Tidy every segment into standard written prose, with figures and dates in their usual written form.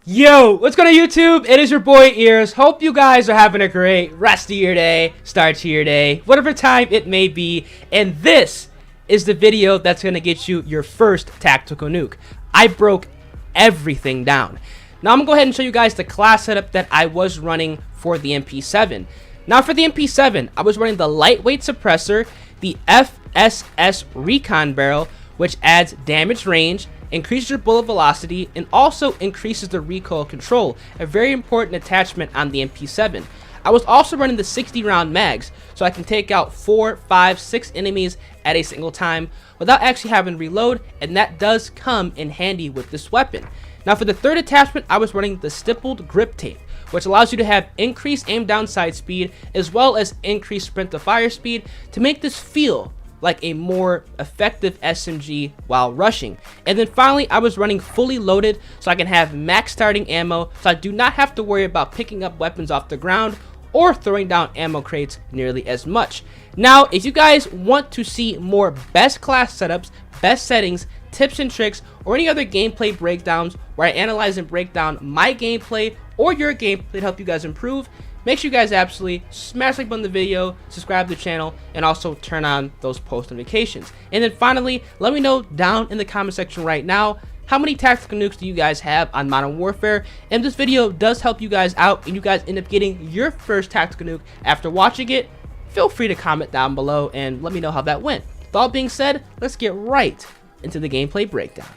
Yo, what's going on YouTube? It is your boy Ears. Hope you guys are having a great rest of your day, start to your day, whatever time it may be. And this is the video that's going to get you your first tactical nuke. I broke everything down. Now I'm going to go ahead and show you guys the class setup that I was running for the MP7. Now for the MP7, I was running the lightweight suppressor, the FSS recon barrel, which adds damage range, increases your bullet velocity, and also increases the recoil control, a very important attachment on the MP7. I was also running the 60 round mags, so I can take out 4, 5, 6 enemies at a single time without actually having to reload, and that does come in handy with this weapon. Now for the third attachment, I was running the stippled grip tape, which allows you to have increased aim down sight speed as well as increased sprint to fire speed to make this feel like a more effective SMG while rushing. And then finally, I was running fully loaded so I can have max starting ammo, so I do not have to worry about picking up weapons off the ground or throwing down ammo crates nearly as much. Now, if you guys want to see more best class setups, best settings, tips and tricks, or any other gameplay breakdowns where I analyze and break down my gameplay or your gameplay to help you guys improve, make sure you guys absolutely smash like button on the video, subscribe to the channel, and also turn on those post notifications. And then finally, let me know down in the comment section right now, how many tactical nukes do you guys have on Modern Warfare? And if this video does help you guys out and you guys end up getting your first tactical nuke after watching it, feel free to comment down below and let me know how that went. With all being said, let's get right into the gameplay breakdown.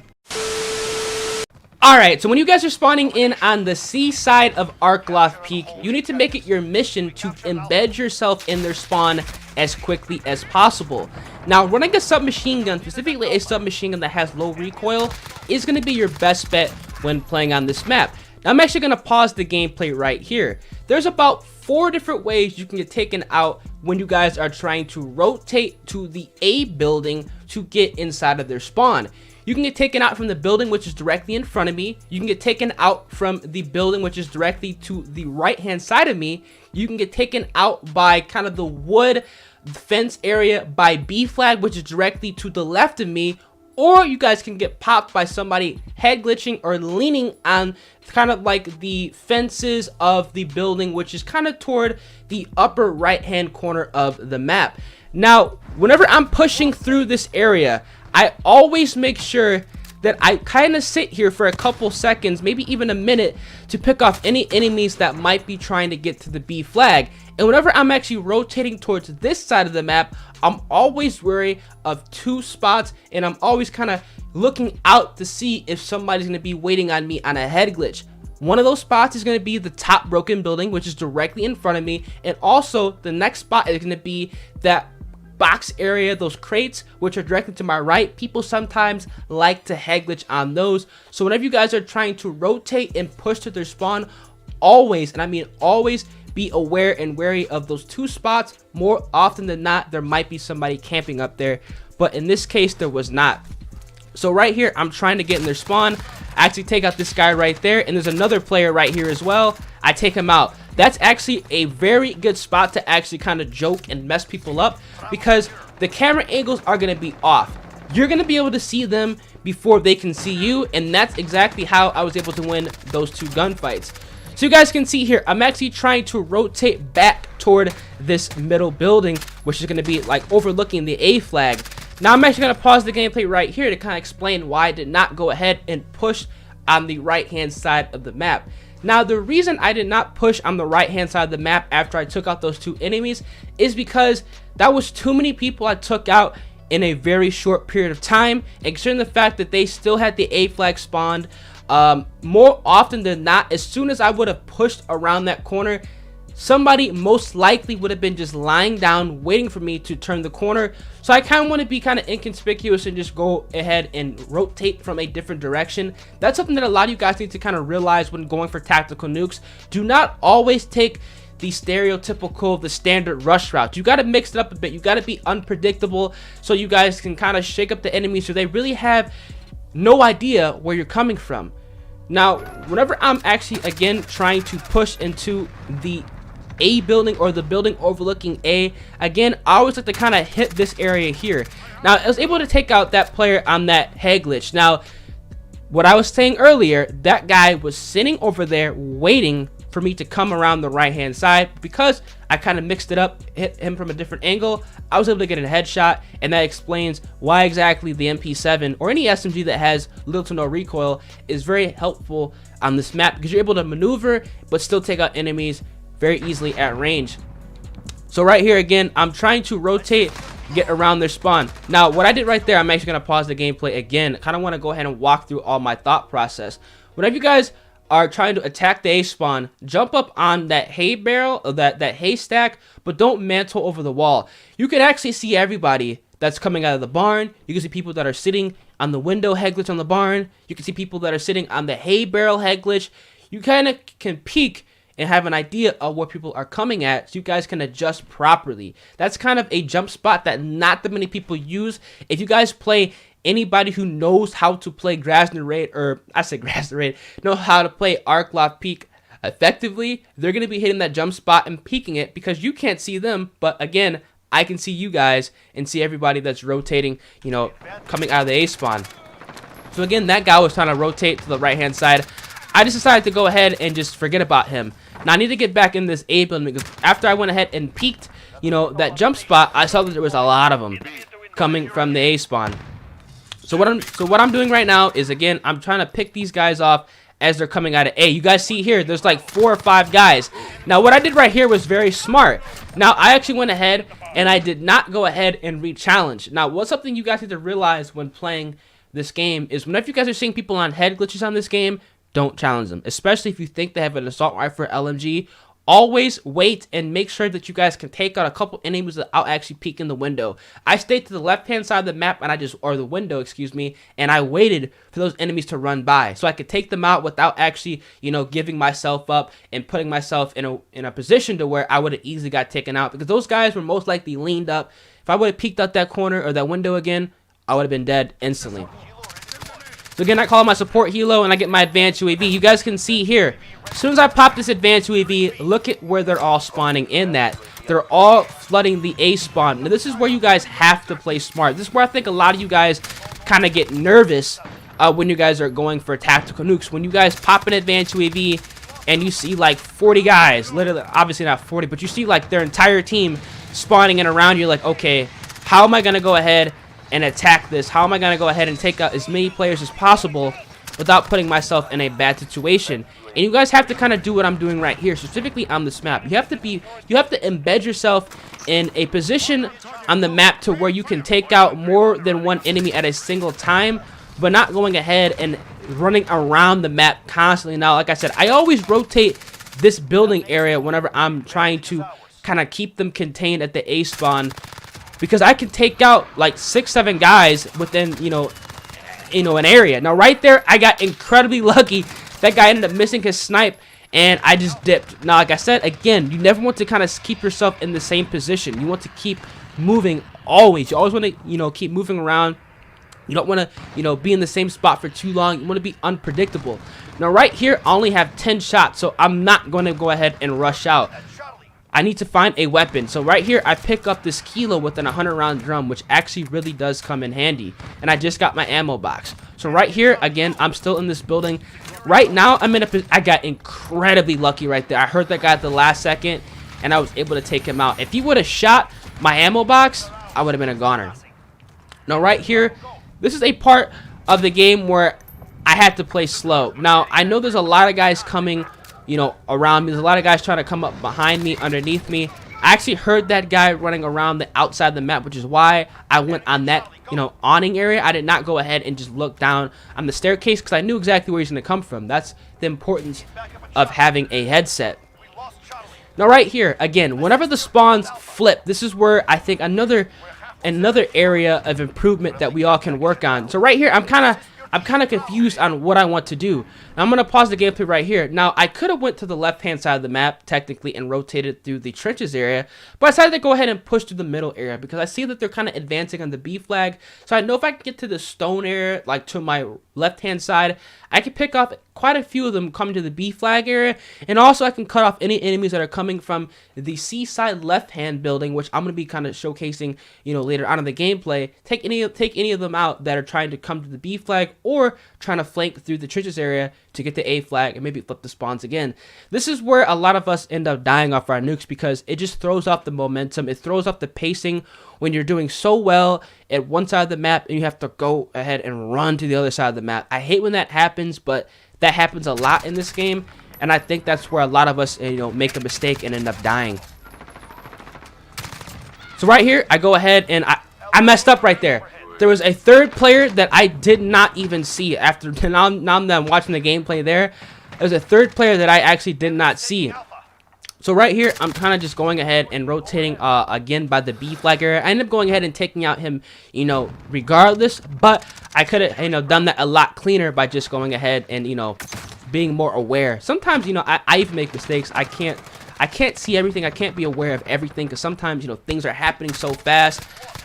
Alright, so when you guys are spawning in on the C side of Arkloth Peak, you need to make it your mission to embed yourself in their spawn as quickly as possible. Now, running a submachine gun, specifically a submachine gun that has low recoil, is going to be your best bet when playing on this map. Now, I'm actually going to pause the gameplay right here. There's about 4 different ways you can get taken out when you guys are trying to rotate to the A building to get inside of their spawn. You can get taken out from the building which is directly in front of me. You can get taken out from the building which is directly to the right hand side of me. You can get taken out by kind of the wood fence area by B flag, which is directly to the left of me. Or you guys can get popped by somebody head glitching or leaning on kind of like the fences of the building, which is kind of toward the upper right hand corner of the map. Now, whenever I'm pushing through this area, I always make sure that I kind of sit here for a couple seconds, maybe even a minute, to pick off any enemies that might be trying to get to the B flag. And whenever I'm actually rotating towards this side of the map, I'm always wary of 2 spots, and I'm always kind of looking out to see if somebody's going to be waiting on me on a head glitch. One of those spots is going to be the top broken building, which is directly in front of me, and also the next spot is going to be that box area, those crates which are directly to my right. People sometimes like to head glitch on those, so whenever you guys are trying to rotate and push to their spawn, always, and I mean always, be aware and wary of those 2 spots. More often than not, there might be somebody camping up there, but in this case there was not. So right here, I'm trying to get in their spawn. I actually take out this guy right there, and there's another player right here as well. I take him out. That's actually a very good spot to actually kind of joke and mess people up, because the camera angles are going to be off. You're going to be able to see them before they can see you, and that's exactly how I was able to win those 2 gunfights. So you guys can see here, I'm actually trying to rotate back toward this middle building, which is going to be like overlooking the A flag. Now I'm actually going to pause the gameplay right here to kind of explain why I did not go ahead and push on the right hand side of the map. Now, the reason I did not push on the right hand side of the map after I took out those 2 enemies is because that was too many people I took out in a very short period of time, and considering the fact that they still had the A flag spawned, more often than not, as soon as I would have pushed around that corner, somebody most likely would have been just lying down waiting for me to turn the corner. So I kind of want to be kind of inconspicuous and just go ahead and rotate from a different direction. That's something that a lot of you guys need to kind of realize when going for tactical nukes. Do not always take the stereotypical, the standard rush route. You got to mix it up a bit. You got to be unpredictable so you guys can kind of shake up the enemies so they really have no idea where you're coming from. Now, whenever I'm actually again trying to push into the A building or the building overlooking A, again, I always like to kind of hit this area here. Now, I was able to take out that player on that head glitch. Now, what I was saying earlier, that guy was sitting over there waiting for me to come around the right hand side. Because I kind of mixed it up, hit him from a different angle, I was able to get a headshot, and that explains why exactly the MP7 or any SMG that has little to no recoil is very helpful on this map, because you're able to maneuver but still take out enemies very easily at range. So right here again, I'm trying to rotate, get around their spawn. Now what I did right there, I'm actually going to pause the gameplay again. I kind of want to go ahead and walk through all my thought process. Whenever you guys are trying to attack the A spawn, jump up on that hay barrel, or that haystack, but don't mantle over the wall. You can actually see everybody that's coming out of the barn. You can see people that are sitting on the window head glitch on the barn. You can see people that are sitting on the hay barrel head glitch. You kind of can peek and have an idea of where people are coming at, so you guys can adjust properly. That's kind of a jump spot that not that many people use. If you guys play, anybody who knows how to play Grass Narrate, or I say Grass Narrate, know how to play Arc Loft Peak effectively, they're going to be hitting that jump spot and peeking it, because you can't see them, but again, I can see you guys and see everybody that's rotating, you know, coming out of the A spawn. So again, that guy was trying to rotate to the right hand side. I just decided to go ahead and just forget about him. Now I need to get back in this A building, because after I went ahead and peeked, you know, that jump spot, I saw that there was a lot of them coming from the A spawn. So what I'm doing right now is, again, I'm trying to pick these guys off as they're coming out of A. You guys see here, there's like 4 or 5 guys. Now what I did right here was very smart. Now I actually went ahead and I did not go ahead and re-challenge. Now what's something you guys need to realize when playing this game is, whenever you guys are seeing people on head glitches on this game, don't challenge them, especially if you think they have an assault rifle or LMG. Always wait and make sure that you guys can take out a couple enemies without actually peeking the window. I stayed to the left hand side of the map, and or the window, excuse me, and I waited for those enemies to run by so I could take them out without actually, you know, giving myself up and putting myself in a position to where I would have easily got taken out, because those guys were most likely leaned up. If I would have peeked out that corner or that window again, I would have been dead instantly. So again, I call my support helo and I get my advanced UAV. You guys can see here, as soon as I pop this advanced UAV, look at where they're all spawning in that. They're all flooding the A spawn. Now this is where you guys have to play smart. This is where I think a lot of you guys kind of get nervous when you guys are going for tactical nukes. When you guys pop an advanced UAV and you see like 40 guys, literally, obviously not 40, but you see like their entire team spawning in around you, like, okay, how am I going to go ahead and attack this? How am I going to go ahead and take out as many players as possible without putting myself in a bad situation? And you guys have to kind of do what I'm doing right here, specifically on this map. You have to embed yourself in a position on the map to where you can take out more than one enemy at a single time, but not going ahead and running around the map constantly. Now, like I said, I always rotate this building area whenever I'm trying to kind of keep them contained at the A spawn, because I can take out like 6-7 guys within, you know, an area. Now right there, I got incredibly lucky. That guy ended up missing his snipe, and I just dipped. Now, like I said, again, you never want to kind of keep yourself in the same position. You want to keep moving always. You always want to, you know, keep moving around. You don't want to, you know, be in the same spot for too long. You want to be unpredictable. Now right here, I only have 10 shots, so I'm not going to go ahead and rush out. I need to find a weapon. So right here, I pick up this kilo with an 100-round drum, which actually really does come in handy. And I just got my ammo box. So right here, again, I'm still in this building. Right now, I got incredibly lucky right there. I heard that guy at the last second, and I was able to take him out. If he would have shot my ammo box, I would have been a goner. Now right here, this is a part of the game where I had to play slow. Now, I know there's a lot of guys coming, you know, around me. There's a lot of guys trying to come up behind me, underneath me. I actually heard that guy running around the outside of the map, which is why I went on that, you know, awning area. I did not go ahead and just look down on the staircase, because I knew exactly where he's going to come from. That's the importance of having a headset. Now right here, again, whenever the spawns flip, this is where I think another area of improvement that we all can work on. So right here, I'm kind of confused on what I want to do. Now, I'm going to pause the gameplay right here. Now, I could have went to the left-hand side of the map, technically, and rotated through the trenches area, but I decided to go ahead and push through the middle area, because I see that they're kind of advancing on the B flag. So I know if I can get to the stone area, like to my left-hand side, I can pick off quite a few of them coming to the B flag area, and also I can cut off any enemies that are coming from the C side left hand building, which I'm going to be kind of showcasing, you know, later on in the gameplay. Take any of them out that are trying to come to the B flag or trying to flank through the trenches area to get the A flag and maybe flip the spawns again. This is where a lot of us end up dying off our nukes because it just throws off the momentum. It throws off the pacing when you're doing so well at one side of the map and you have to go ahead and run to the other side of the map. I hate when that happens, but that happens a lot in this game, and I think that's where a lot of us, you know, make a mistake and end up dying. So right here, I go ahead and I messed up right there. There was a third player that I did not even see after now that I'm watching the gameplay there. There's a third player that I actually did not see. So right here, I'm kind of just going ahead and rotating again by the B flag area. I ended up going ahead and taking out him, you know, regardless. But I could have, you know, done that a lot cleaner by just going ahead and, you know, being more aware. Sometimes, you know, I even make mistakes. I can't see everything. I can't be aware of everything because sometimes, you know, things are happening so fast.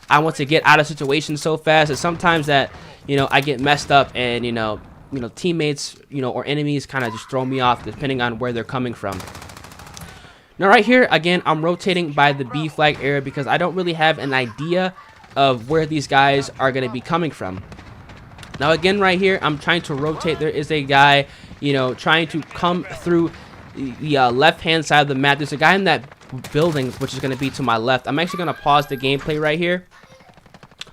I want to get out of situations so fast, and sometimes that, you know, I get messed up, and you know, teammates, you know, or enemies kind of just throw me off depending on where they're coming from. Now right here, again, I'm rotating by the B flag area because I don't really have an idea of where these guys are going to be coming from. Now again, right here, I'm trying to rotate. There is a guy, you know, trying to come through the left-hand side of the map. There's a guy in that building, which is going to be to my left. I'm actually going to pause the gameplay right here.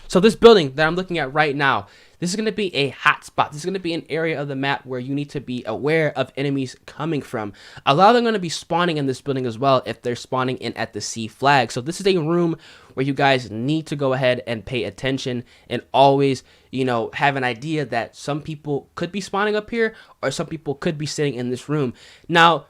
So this building that I'm looking at right now, this is going to be a hot spot. This is going to be an area of the map where you need to be aware of enemies coming from. A lot of them are going to be spawning in this building as well if they're spawning in at the C flag. So this is a room where you guys need to go ahead and pay attention and always, you know, have an idea that some people could be spawning up here or some people could be sitting in this room. Now,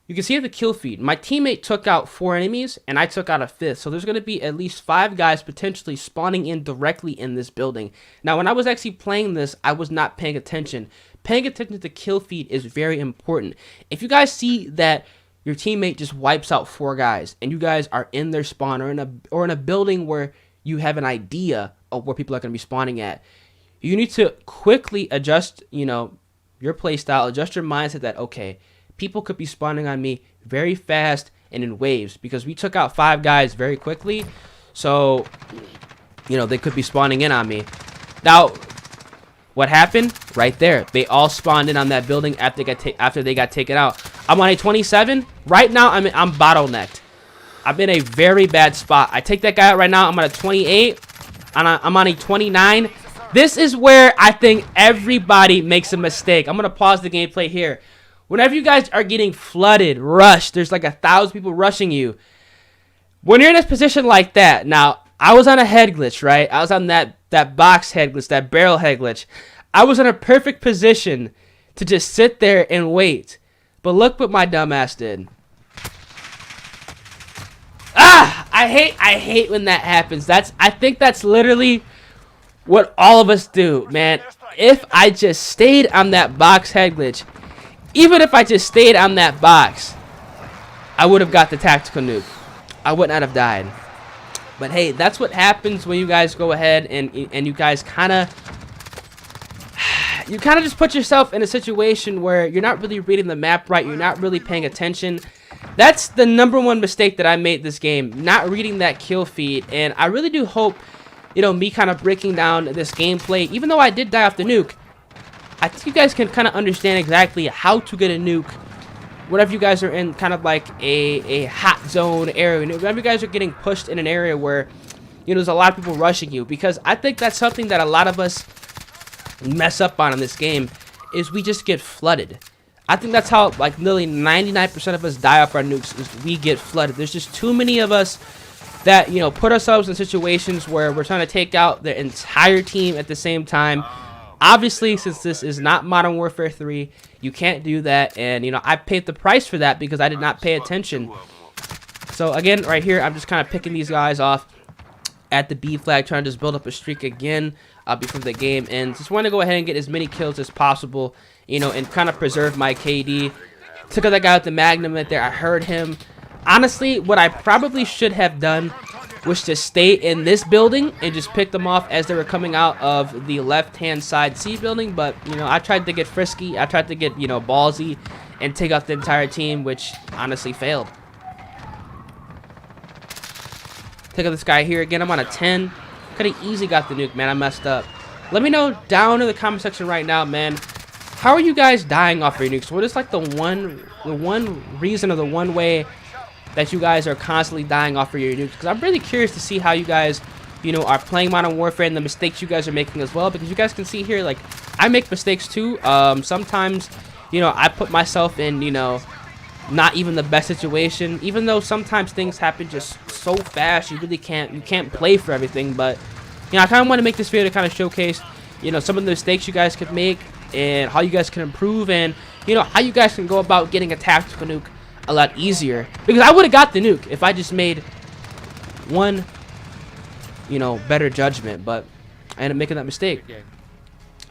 you can see the kill feed. My teammate took out 4 enemies, and I took out a 5th. So there's going to be at least 5 guys potentially spawning in directly in this building. Now, when I was actually playing this, I was not paying attention. Paying attention to the kill feed is very important. If you guys see that your teammate just wipes out 4 guys, and you guys are in their spawn or in a building where you have an idea of where people are going to be spawning at, you need to quickly adjust, you know, your playstyle, adjust your mindset that, okay, people could be spawning on me very fast and in waves because we took out 5 guys very quickly. So, you know, they could be spawning in on me. Now, what happened? Right there. They all spawned in on that building after they got taken out. I'm on a 27. Right now, I'm bottlenecked. I'm in a very bad spot. I take that guy out right now. I'm on a 28. I'm on a 29. This is where I think everybody makes a mistake. I'm going to pause the gameplay here. Whenever you guys are getting flooded, rushed, there's like 1,000 people rushing you. When you're in a position like that, now, I was on a head glitch, right? I was on that box head glitch, that barrel head glitch. I was in a perfect position to just sit there and wait. But look what my dumbass did. I hate when that happens. I think that's literally what all of us do, man. If I just stayed on that box head glitch, even if I just stayed on that box, I would have got the tactical nuke. I would not have died. But hey, that's what happens when you guys go ahead and you guys kind of just put yourself in a situation where you're not really reading the map right. You're not really paying attention. That's the #1 mistake that I made this game, not reading that kill feed. And I really do hope, you know, me kind of breaking down this gameplay, even though I did die off the nuke, I think you guys can kind of understand exactly how to get a nuke whenever you guys are in kind of like a hot zone area. Whenever you guys are getting pushed in an area where, you know, there's a lot of people rushing you. Because I think that's something that a lot of us mess up on in this game, is we just get flooded. I think that's how, like, nearly 99% of us die off our nukes, is we get flooded. There's just too many of us that, you know, put ourselves in situations where we're trying to take out the entire team at the same time. Obviously, since this is not Modern Warfare 3, you can't do that, and, you know, I paid the price for that because I did not pay attention. So, again, right here, I'm just kind of picking these guys off at the B flag, trying to just build up a streak again before the game ends. Just want to go ahead and get as many kills as possible, you know, and kind of preserve my KD. Took out that guy with the Magnum right there. I heard him. Honestly, what I probably should have done was to stay in this building and just pick them off as they were coming out of the left-hand side C building. But, you know, I tried to get frisky. I tried to get, you know, ballsy and take out the entire team, which honestly failed. Take out this guy here again. I'm on a 10. Could have easily got the nuke, man. I messed up. Let me know down in the comment section right now, man. How are you guys dying off your nukes? What is like the one reason or the one way that you guys are constantly dying off of your nukes? Because I'm really curious to see how you guys, you know, are playing Modern Warfare and the mistakes you guys are making as well. Because you guys can see here, like, I make mistakes too. Sometimes, you know, I put myself in, you know, not even the best situation. Even though sometimes things happen just so fast, you really can't play for everything. But, you know, I kind of want to make this video to kind of showcase, you know, some of the mistakes you guys could make and how you guys can improve, and, you know, how you guys can go about getting a tactical nuke a lot easier. Because I would have got the nuke if I just made one, you know, better judgment, but I ended up making that mistake.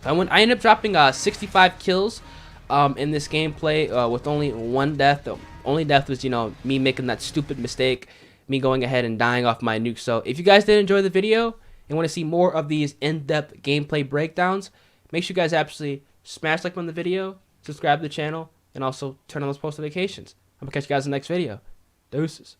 I ended up dropping 65 kills in this gameplay with only one death. The only death was, you know, me making that stupid mistake, me going ahead and dying off my nuke. So if you guys did enjoy the video and want to see more of these in-depth gameplay breakdowns, make sure you guys absolutely smash like on the video, subscribe to the channel, and also turn on those post notifications. I'm gonna catch you guys in the next video. Deuces.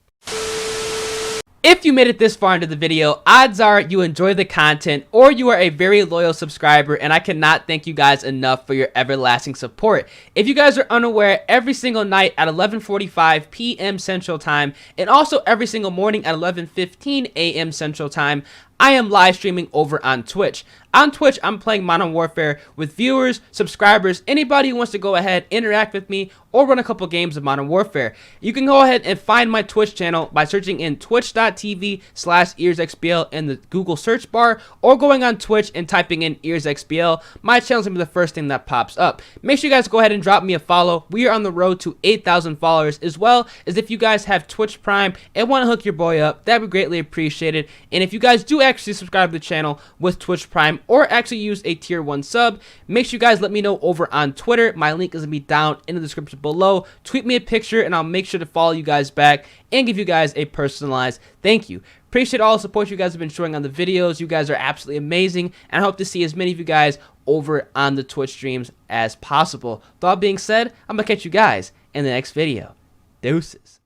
If you made it this far into the video, odds are you enjoy the content or you are a very loyal subscriber, and I cannot thank you guys enough for your everlasting support. If you guys are unaware, every single night at 11:45 p.m. Central Time and also every single morning at 11:15 a.m. Central Time, I am live streaming over on Twitch. On Twitch, I'm playing Modern Warfare with viewers, subscribers, anybody who wants to go ahead, interact with me, or run a couple games of Modern Warfare. You can go ahead and find my Twitch channel by searching in twitch.tv/earsxbl in the Google search bar, or going on Twitch and typing in earsxbl. My channel's gonna be the first thing that pops up. Make sure you guys go ahead and drop me a follow. We are on the road to 8,000 followers, as well as if you guys have Twitch Prime and want to hook your boy up, that'd be greatly appreciated. And if you guys do actually subscribe to the channel with Twitch Prime or actually use a tier 1 sub, make sure you guys let me know over on Twitter. My link is gonna be down in the description below. Tweet me a picture and I'll make sure to follow you guys back and give you guys a personalized thank you. Appreciate all the support you guys have been showing on the videos. You guys are absolutely amazing, and I hope to see as many of you guys over on the Twitch streams as possible. With all being said, I'm gonna catch you guys in the next video. Deuces.